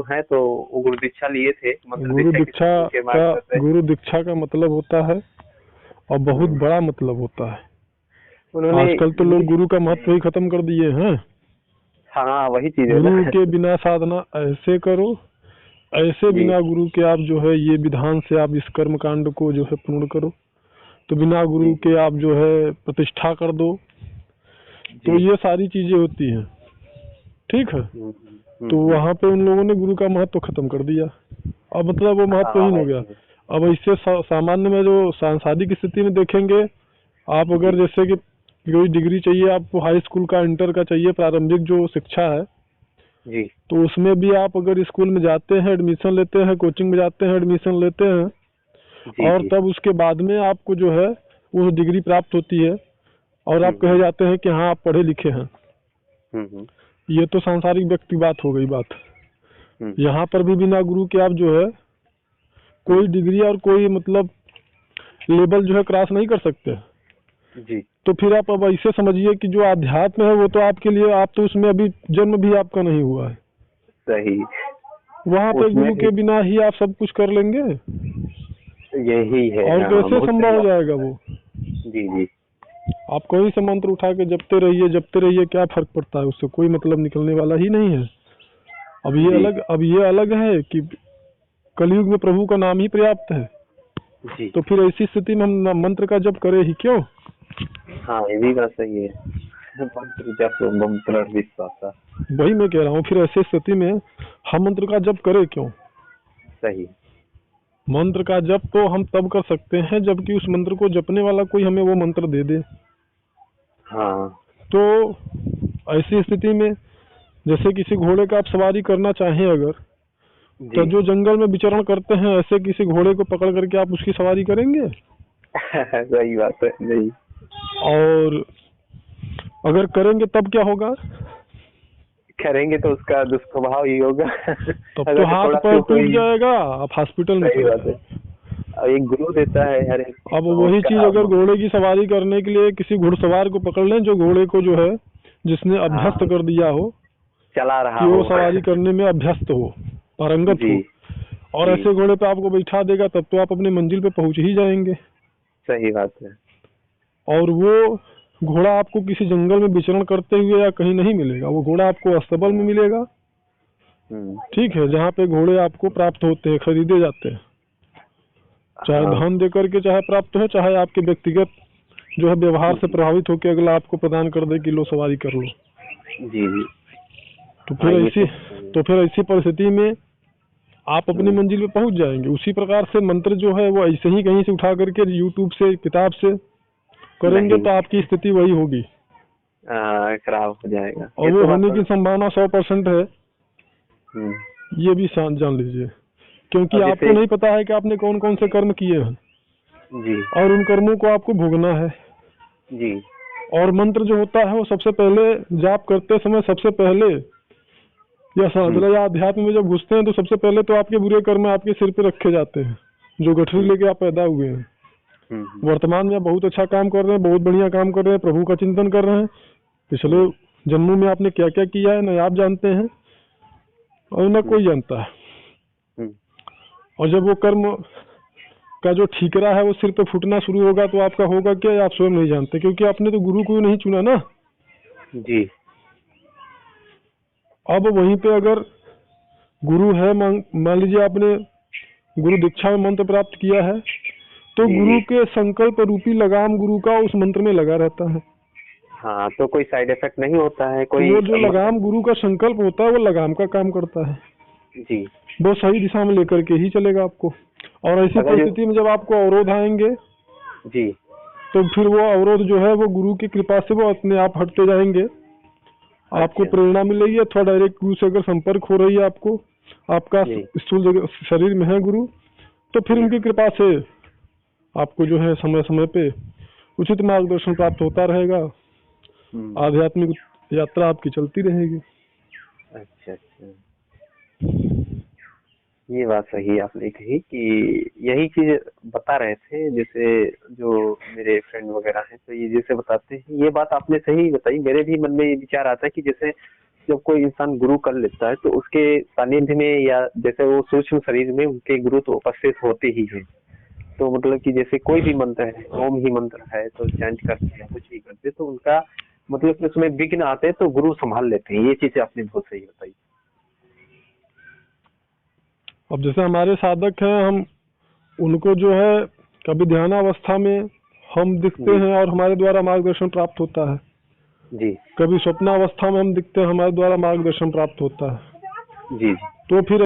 लोग हैं तो वो गुरु दीक्षा लिए थे, मंत्र दीक्षा के मार्फत से। गुरु दीक्षा का मतलब होता है और बहुत बड़ा मतलब होता है। उन्होंने आजकल तो लोग गुरु का महत्व ही खत्म कर दिए हैं। हाँ वही चीज है ना। गुरु के बिना साधना ऐसे करो, ऐसे बिना गुरु के आप जो है ये विधान से आप इस कर्म कांड को जो है पूर्ण करो, तो बिना गुरु के आप जो है प्रतिष्ठा कर दो, तो ये सारी चीजें होती हैं। ठीक है, तो वहाँ पे उन लोगों ने गुरु का महत्व खत्म कर दिया। अब मतलब वो महत्वहीन हो गया। अब इससे सामान्य में जो सांसारिक स्थिति में देखेंगे आप, अगर जैसे कि कोई डिग्री चाहिए आपको, हाई स्कूल का इंटर का चाहिए, प्रारंभिक जो शिक्षा है जी, तो उसमें भी आप अगर स्कूल में जाते हैं, एडमिशन लेते हैं, कोचिंग में जाते हैं, एडमिशन लेते हैं, और तब उसके बाद में आपको जो है वो डिग्री प्राप्त होती है और आप कहे जाते हैं कि हाँ आप पढ़े लिखे हैं। ये तो सांसारिक व्यक्ति बात हो गई बात। यहाँ पर भी बिना गुरु के आप जो है कोई डिग्री और कोई मतलब लेवल जो है क्रॉस नहीं कर सकते जी। तो फिर आप अब ऐसे समझिए कि जो आध्यात्म है वो तो आपके लिए, आप तो उसमें अभी जन्म भी आपका नहीं हुआ है। सही। वहाँ पे गुरु के बिना ही आप सब कुछ कर लेंगे, यही है। और कैसे संभव हो जाएगा वो? जी जी। आप कोई से मंत्र उठा के जपते रहिए, क्या फर्क पड़ता है उससे? कोई मतलब निकलने वाला ही नहीं है। अब ये अलग है कि कलयुग में प्रभु का नाम ही पर्याप्त है जी। तो फिर ऐसी स्थिति में हम मंत्र का जप करें ही क्यों? हाँ ये भी बात सही है। मंत्र जप मंत्र विश्वास, वही मैं कह रहा हूँ, फिर ऐसी स्थिति में हम मंत्र का जप करें क्यों? सही। मंत्र का जप तो हम तब कर सकते हैं जबकि उस मंत्र को जपने वाला कोई हमें वो मंत्र दे दे। हाँ। तो ऐसी स्थिति में जैसे किसी घोड़े का आप सवारी करना चाहें अगर, तो जो जंगल में विचरण करते हैं ऐसे किसी घोड़े को पकड़ करके आप उसकी सवारी करेंगे? सही बात है। नहीं। और अगर करेंगे तब क्या होगा? करेंगे तो उसका दुष्प्रभाव ही होगा। तब तो हाथ पैर टूट जाएगा, आप हॉस्पिटल में चले जाएंगे। एक गुरु देता है हर एक। अब वही चीज अगर घोड़े की सवारी करने के लिए किसी घुड़सवार को पकड़ लें जो घोड़े को जो है जिसने अभ्यस्त कर दिया हो, चला रहा कि वो सवारी करने में अभ्यस्त हो, पारंगत हो, और ऐसे घोड़े पे आपको बैठा देगा तब तो आप अपने मंजिल पे पहुंच ही जाएंगे। सही बात है। और वो घोड़ा आपको किसी जंगल में विचरण करते हुए या कहीं नहीं मिलेगा, वो घोड़ा आपको अस्तबल में मिलेगा। ठीक है, जहाँ पे घोड़े आपको प्राप्त होते हैं, खरीदे जाते हैं, चाहे धन दे करके चाहे प्राप्त हो, चाहे आपके व्यक्तिगत जो है व्यवहार से प्रभावित होकर अगला आपको प्रदान कर दे कि लो सवारी कर लो। जी जी। तो फिर ऐसी परिस्थिति में आप अपनी मंजिल पे पहुंच जाएंगे। उसी प्रकार से मंत्र जो है वो ऐसे ही कहीं से उठा करके यूट्यूब से, किताब से करेंगे तो आपकी स्थिति वही होगी, खराब हो जाएगा। और वो होने की संभावना 100% है। ये भी जान लीजिए, क्योंकि आपको नहीं पता है कि आपने कौन कौन से कर्म किए हैं जी, और उन कर्मों को आपको भोगना है जी। और मंत्र जो होता है वो सबसे पहले जाप करते समय सबसे पहले या साधना या अध्यात्म में जब घुसते हैं तो सबसे पहले तो आपके बुरे कर्म आपके सिर पे रखे जाते हैं, जो गठरी लेके आप पैदा हुए हैं। वर्तमान में आप बहुत अच्छा काम कर रहे हैं, बहुत बढ़िया काम कर रहे हैं, प्रभु का चिंतन कर रहे हैं। पिछले जन्मों में आपने क्या क्या किया है न आप जानते हैं और न कोई जानता है। और जब वो कर्म का जो ठीकरा है वो सिर पे फूटना शुरू होगा तो आपका होगा क्या, आप स्वयं नहीं जानते, क्योंकि आपने तो गुरु को नहीं चुना ना। जी। अब वहीं पे अगर गुरु है, मान लीजिए आपने गुरु दीक्षा में मंत्र प्राप्त किया है तो गुरु के संकल्प रूपी लगाम गुरु का उस मंत्र में लगा रहता है। हाँ, तो कोई साइड इफेक्ट नहीं होता है कोई। वो जो लगाम गुरु का संकल्प होता है वो लगाम का काम करता है जी, वो सही दिशा में लेकर के ही चलेगा आपको। और ऐसी परिस्थिति में जब आपको अवरोध आएंगे जी, तो फिर वो अवरोध जो है वो गुरु की कृपा से वो अपने आप हटते जाएंगे। आपको प्रेरणा मिलेगी अथवा डायरेक्ट गुरु से अगर संपर्क हो रही है, आपको आपका स्थूल शरीर में है गुरु, तो फिर उनकी कृपा से आपको जो है समय समय पे उचित मार्गदर्शन प्राप्त होता रहेगा। आध्यात्मिक यात्रा आपकी चलती रहेगी। अच्छा अच्छा, ये बात सही आपने कही कि यही चीज बता रहे थे। जैसे जो मेरे फ्रेंड वगैरह हैं तो ये जैसे बताते हैं, ये बात आपने सही बताई। मेरे भी मन में ये विचार आता है कि जैसे जब कोई इंसान गुरु कर लेता है तो उसके सानिध्य में या जैसे वो सूक्ष्म शरीर में उनके गुरु तो उपस्थित होते ही हैं। तो मतलब कि जैसे कोई भी मंत्र है, ओम ही मंत्र है तो चैंट करते हैं, कुछ भी करते तो उनका मतलब कि उसमें विघ्न आते हैं तो गुरु संभाल लेते हैं। ये चीजें आपने बहुत सही बताई। अब जैसे हमारे साधक हैं, हम उनको जो है कभी ध्यानावस्था में हम दिखते हैं और हमारे द्वारा मार्गदर्शन प्राप्त होता है, जी कभी स्वप्नावस्था में हम दिखते हैं, हमारे द्वारा मार्गदर्शन प्राप्त होता है। जी। तो फिर